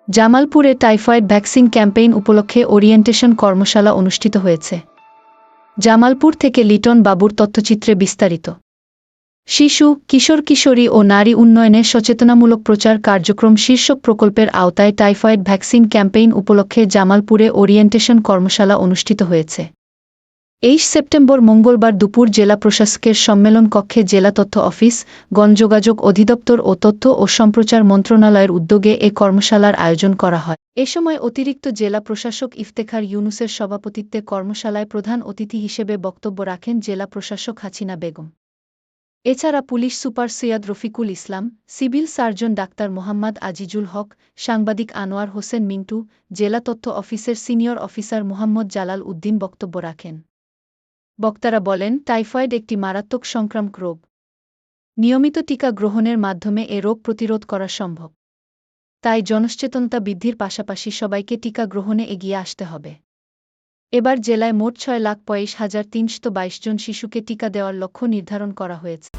জামালপুরে typhoid vaccine campaign উপলক্ষে orientation কর্মশালা অনুষ্ঠিত হয়েছে। জামালপুর থেকে লিটন বাবুর তথ্যচিত্রে বিস্তারিত। শিশু, কিশোর-কিশোরী ও নারী উন্নয়নে সচেতনামূলক প্রচার কার্যক্রম শীর্ষক প্রকল্পের আওতায় টাইফয়েড ভ্যাকসিন ক্যাম্পেইন উপলক্ষে জামালপুরে ওরিয়েন্টেশন কর্মশালা অনুষ্ঠিত হয়েছে। ২৩ সেপ্টেম্বর মঙ্গলবার দুপুর জেলা প্রশাসকের সম্মেলন কক্ষে জেলা তথ্য অফিস, গণযোগাযোগ অধিদপ্তর ও তথ্য ও সম্প্রচার মন্ত্রণালয়ের উদ্যোগে এ কর্মশালার আয়োজন করা হয়। এ সময় অতিরিক্ত জেলা প্রশাসক ইফতেখার ইউনুসের সভাপতিত্বে কর্মশালায় প্রধান অতিথি হিসেবে বক্তব্য রাখেন জেলা প্রশাসক হাসিনা বেগম। এছাড়া police super Syed Rafiqul Islam, civil surgeon doctor Mohammad Azizul Haque, সাংবাদিক আনোয়ার হোসেন মিন্টু, জেলা তথ্য অফিসের সিনিয়র অফিসার মোহাম্মদ জালাল উদ্দিন বক্তব্য রাখেন। বক্তারা বলেন, টাইফয়েড একটি মারাত্মক সংক্রামক রোগ। নিয়মিত টিকা গ্রহণের মাধ্যমে এ রোগ প্রতিরোধ করা সম্ভব। তাই জনসচেতনতা বৃদ্ধির পাশাপাশি সবাইকে টিকা গ্রহণে এগিয়ে আসতে হবে। এবার জেলায় মোট ৬,২৫,৩২২ জন শিশুকে টিকা দেওয়ার লক্ষ্য নির্ধারণ করা হয়েছে।